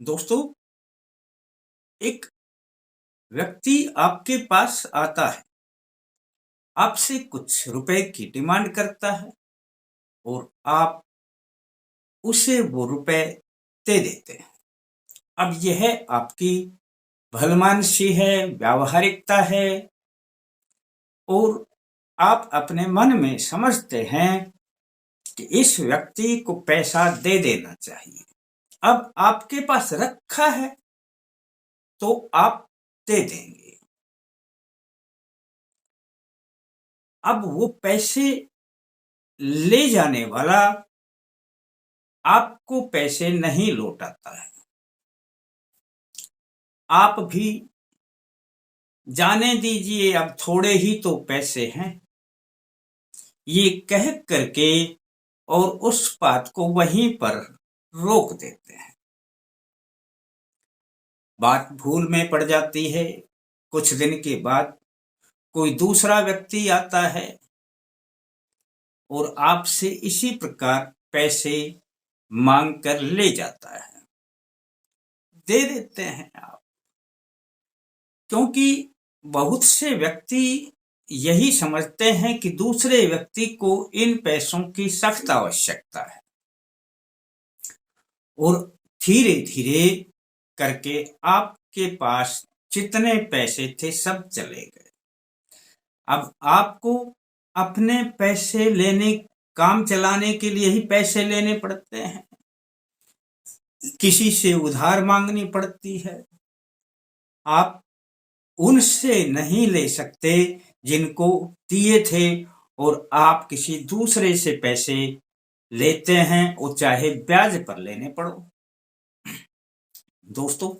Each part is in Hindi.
दोस्तों, एक व्यक्ति आपके पास आता है, आपसे कुछ रुपए की डिमांड करता है और आप उसे वो रुपए दे देते हैं। अब यह आपकी भलमानसी है, व्यावहारिकता है और आप अपने मन में समझते हैं कि इस व्यक्ति को पैसा दे देना चाहिए। अब आपके पास रखा है तो आप दे देंगे। अब वो पैसे ले जाने वाला आपको पैसे नहीं लौटाता है। आप भी जाने दीजिए, अब थोड़े ही तो पैसे हैं, ये कह करके और उस बात को वहीं पर रोक देते हैं। बात भूल में पड़ जाती है। कुछ दिन के बाद कोई दूसरा व्यक्ति आता है और आपसे इसी प्रकार पैसे मांग कर ले जाता है। दे देते हैं आप, क्योंकि बहुत से व्यक्ति यही समझते हैं कि दूसरे व्यक्ति को इन पैसों की सख्त आवश्यकता है और धीरे धीरे करके आपके पास जितने पैसे थे सब चले गए। अब आपको अपने पैसे लेने, काम चलाने के लिए ही पैसे लेने पड़ते हैं, किसी से उधार मांगनी पड़ती है। आप उनसे नहीं ले सकते जिनको दिए थे और आप किसी दूसरे से पैसे लेते हैं और चाहे ब्याज पर लेने पड़ो। दोस्तों,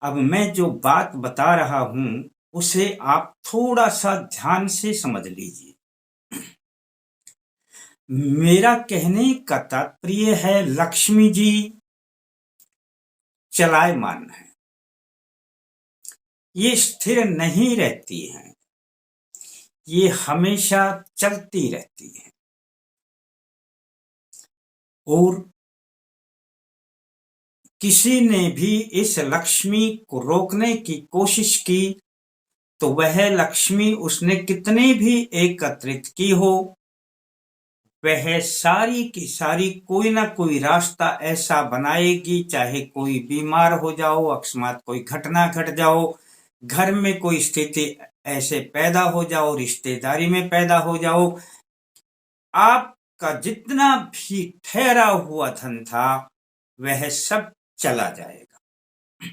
अब मैं जो बात बता रहा हूं उसे आप थोड़ा सा ध्यान से समझ लीजिए। मेरा कहने का तात्पर्य है, लक्ष्मी जी चलायमान है, ये स्थिर नहीं रहती हैं, ये हमेशा चलती रहती है। और किसी ने भी इस लक्ष्मी को रोकने की कोशिश की तो वह लक्ष्मी उसने कितनी भी एकत्रित की हो, वह सारी की सारी कोई ना कोई रास्ता ऐसा बनाएगी, चाहे कोई बीमार हो जाओ, अकस्मात कोई घटना घट जाओ, घर में कोई स्थिति ऐसे पैदा हो जाओ, रिश्तेदारी में पैदा हो जाओ, आपका जितना भी ठहरा हुआ धन था वह सब चला जाएगा।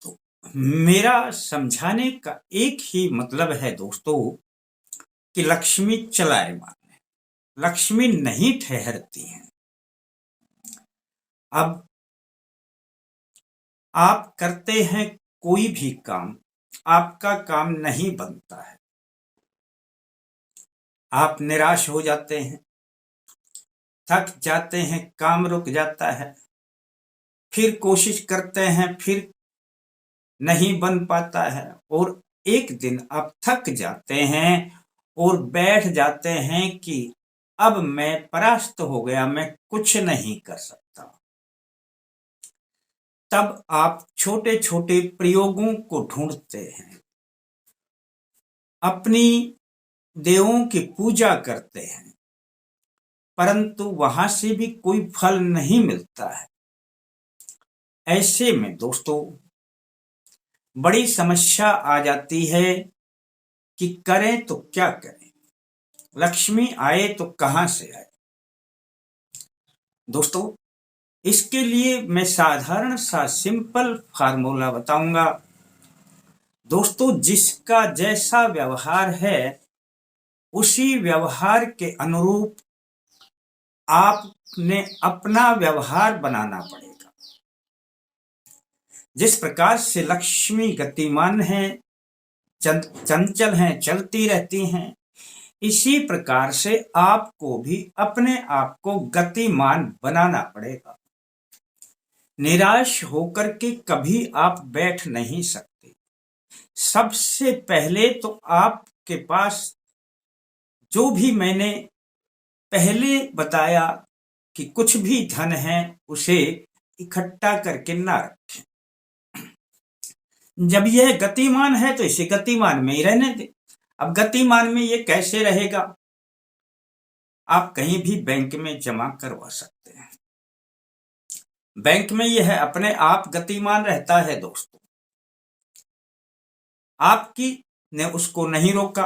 तो मेरा समझाने का एक ही मतलब है दोस्तों कि लक्ष्मी चलायमान है, लक्ष्मी नहीं ठहरती हैं। अब आप करते हैं कोई भी काम, आपका काम नहीं बनता है, आप निराश हो जाते हैं, थक जाते हैं, काम रुक जाता है, फिर कोशिश करते हैं, फिर नहीं बन पाता है और एक दिन आप थक जाते हैं और बैठ जाते हैं कि अब मैं परास्त हो गया, मैं कुछ नहीं कर सकता। तब आप छोटे छोटे प्रयोगों को ढूंढते हैं, अपनी देवों की पूजा करते हैं, परंतु वहां से भी कोई फल नहीं मिलता है। ऐसे में दोस्तों बड़ी समस्या आ जाती है कि करें तो क्या करें, लक्ष्मी आए तो कहां से आए। दोस्तों, इसके लिए मैं साधारण सा सिंपल फार्मूला बताऊंगा। दोस्तों, जिसका जैसा व्यवहार है उसी व्यवहार के अनुरूप आपने अपना व्यवहार बनाना पड़ेगा। जिस प्रकार से लक्ष्मी गतिमान है, चंचल हैं, चलती रहती हैं, इसी प्रकार से आपको भी अपने आप को गतिमान बनाना पड़ेगा। निराश होकर के कभी आप बैठ नहीं सकते। सबसे पहले तो आपके पास जो भी मैंने पहले बताया कि कुछ भी धन है उसे इकट्ठा करके ना रखें। जब यह गतिमान है तो इसे गतिमान में ही रहने दें। अब गतिमान में ये कैसे रहेगा? आप कहीं भी बैंक में जमा करवा सकते हैं। बैंक में यह अपने आप गतिमान रहता है दोस्तों। आपकी ने उसको नहीं रोका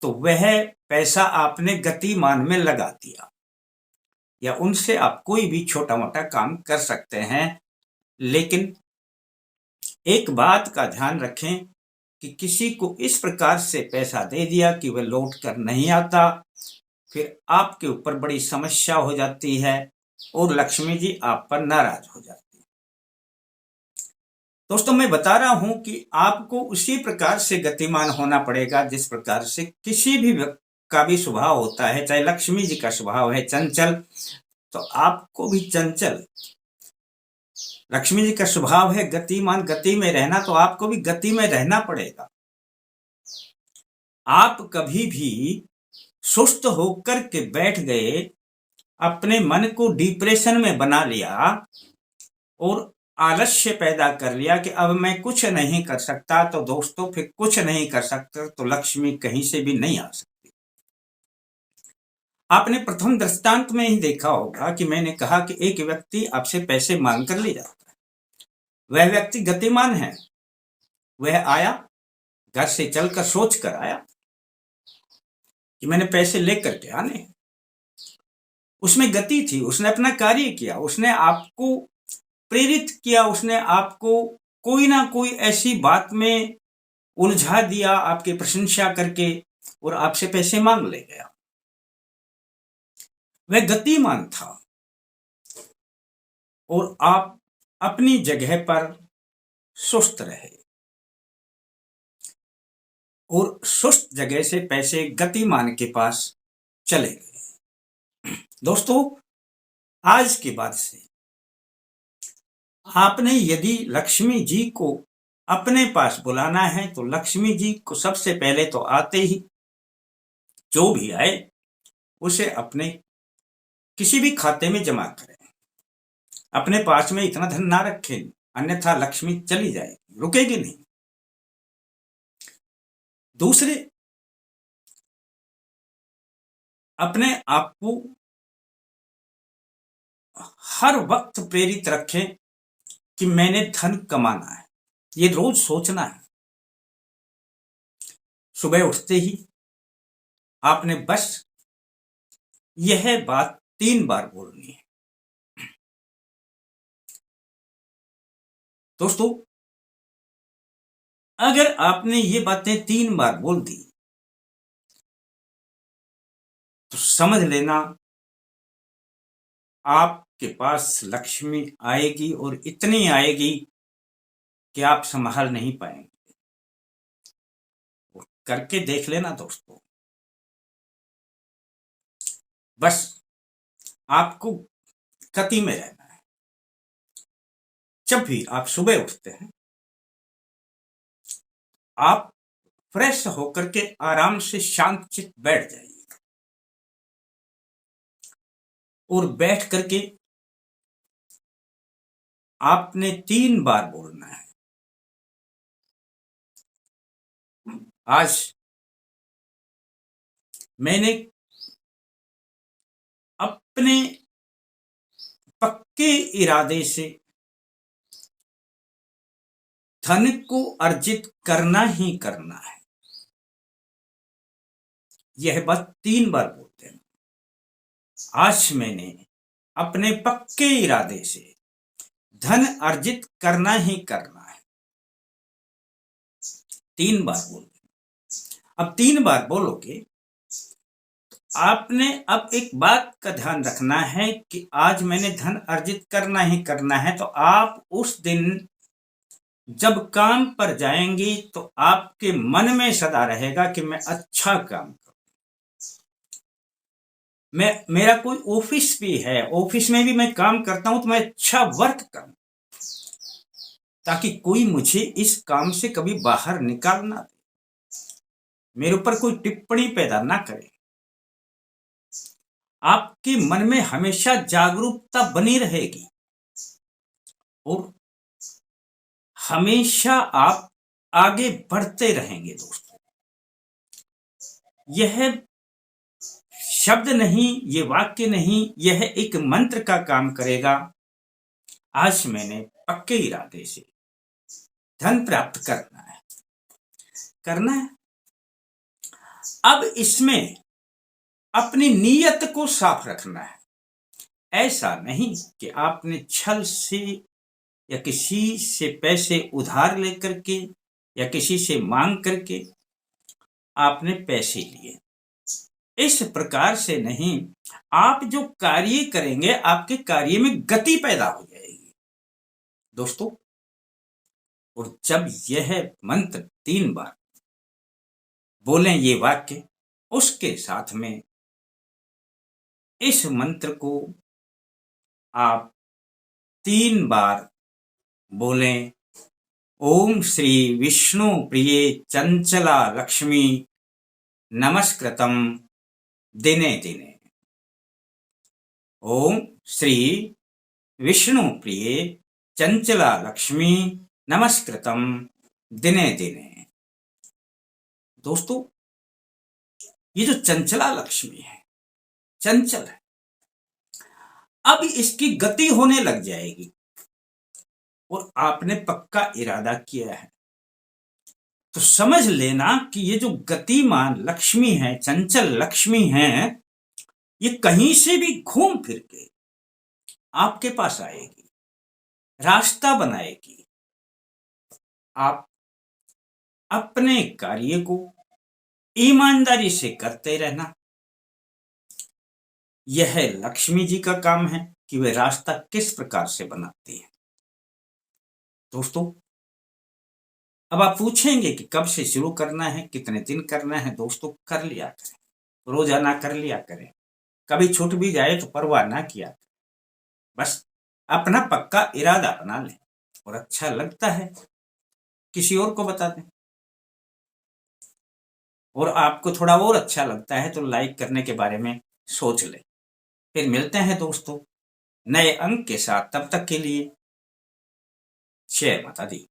तो वह पैसा आपने गतिमान में लगा दिया, या उनसे आप कोई भी छोटा मोटा काम कर सकते हैं। लेकिन एक बात का ध्यान रखें कि किसी को इस प्रकार से पैसा दे दिया कि वह लौट कर नहीं आता, फिर आपके ऊपर बड़ी समस्या हो जाती है और लक्ष्मी जी आप पर नाराज हो जाती है। दोस्तों, मैं बता रहा हूं कि आपको उसी प्रकार से गतिमान होना पड़ेगा जिस प्रकार से किसी भी व्यक्ति का भी स्वभाव होता है। चाहे लक्ष्मी जी का स्वभाव है चंचल, तो आपको भी चंचल, लक्ष्मी जी का स्वभाव है गतिमान, गति में रहना, तो आपको भी गति में रहना पड़ेगा। आप कभी भी सुस्त होकर के बैठ गए, अपने मन को डिप्रेशन में बना लिया और आलस्य पैदा कर लिया कि अब मैं कुछ नहीं कर सकता, तो दोस्तों फिर कुछ नहीं कर सकते तो लक्ष्मी कहीं से भी नहीं आ सकती। आपने प्रथम दृष्टांत में ही देखा होगा कि मैंने कहा कि एक व्यक्ति आपसे पैसे मांग कर ले जाता है। वह व्यक्ति गतिमान है, वह आया, घर से चलकर सोच कर आया कि मैंने पैसे लेकर के आने, उसमें गति थी, उसने अपना कार्य किया, उसने आपको प्रेरित किया, उसने आपको कोई ना कोई ऐसी बात में उलझा दिया आपकी प्रशंसा करके और आपसे पैसे मांग ले गया। वह गतिमान था और आप अपनी जगह पर सुस्त रहे और सुस्त जगह से पैसे गतिमान के पास चले गए। दोस्तों, आज के बाद से आपने यदि लक्ष्मी जी को अपने पास बुलाना है तो लक्ष्मी जी को सबसे पहले तो आते ही जो भी आए उसे अपने किसी भी खाते में जमा करें। अपने पास में इतना धन ना रखें, अन्यथा लक्ष्मी चली जाएगी, रुकेगी नहीं। दूसरे, अपने आप को हर वक्त प्रेरित रखें कि मैंने धन कमाना है, ये रोज सोचना है। सुबह उठते ही आपने बस यह बात 3 बार बोलनी है। दोस्तों, अगर आपने ये बातें 3 बार बोल दी तो समझ लेना आपके पास लक्ष्मी आएगी और इतनी आएगी कि आप संभाल नहीं पाएंगे। करके देख लेना दोस्तों। बस आपको गति में रहना है। जब भी आप सुबह उठते हैं, आप फ्रेश होकर के आराम से शांत चित्त बैठ जाइए और बैठ करके आपने 3 बार बोलना है, आज मैंने अपने पक्के इरादे से धन को अर्जित करना ही करना है। यह बात 3 बार बोलते हैं। आज मैंने अपने पक्के इरादे से धन अर्जित करना ही करना है, 3 बार बोलते हैं। अब 3 बार बोलोगे तो आपने अब एक बात का ध्यान रखना है कि आज मैंने धन अर्जित करना ही करना है, तो आप उस दिन जब काम पर जाएंगे तो आपके मन में सदा रहेगा कि मैं अच्छा काम करूं। मेरा कोई ऑफिस भी है, ऑफिस में भी मैं काम करता हूं तो मैं अच्छा वर्क करूं, ताकि कोई मुझे इस काम से कभी बाहर निकाल ना दे, मेरे ऊपर कोई टिप्पणी पैदा ना करे। आपके मन में हमेशा जागरूकता बनी रहेगी और हमेशा आप आगे बढ़ते रहेंगे दोस्तों। यह शब्द नहीं, ये वाक्य नहीं, यह एक मंत्र का काम करेगा। आज मैंने पक्के इरादे से धन प्राप्त करना है। अब इसमें अपनी नीयत को साफ रखना है। ऐसा नहीं कि आपने छल से या किसी से पैसे उधार लेकर के या किसी से मांग करके आपने पैसे लिए। इस प्रकार से नहीं, आप जो कार्य करेंगे आपके कार्य में गति पैदा हो जाएगी दोस्तों। और जब यह मंत्र 3 बार बोलें, ये वाक्य, उसके साथ में इस मंत्र को आप 3 बार बोलें। ओम श्री विष्णु प्रिये चंचला लक्ष्मी नमस्कृतं दिने दिने। ओम श्री विष्णु प्रिये चंचला लक्ष्मी नमस्कृतं दिने दिने। दोस्तों, ये जो चंचला लक्ष्मी है, चंचल है, अब इसकी गति होने लग जाएगी और आपने पक्का इरादा किया है तो समझ लेना कि ये जो गतिमान लक्ष्मी है, चंचल लक्ष्मी है, ये कहीं से भी घूम फिर के आपके पास आएगी, रास्ता बनाएगी। आप अपने कार्य को ईमानदारी से करते रहना। यह लक्ष्मी जी का काम है कि वे रास्ता किस प्रकार से बनाती है। दोस्तों, अब आप पूछेंगे कि कब से शुरू करना है, कितने दिन करना है। दोस्तों, कर लिया करें, रोजाना कर लिया करें। कभी छूट भी जाए तो परवाह ना किया करें। बस अपना पक्का इरादा बना लें और अच्छा लगता है किसी और को बता दें। और आपको थोड़ा और अच्छा लगता है तो लाइक करने के बारे में सोच लें। फिर मिलते हैं दोस्तों नए अंक के साथ। तब तक के लिए जय माता दी।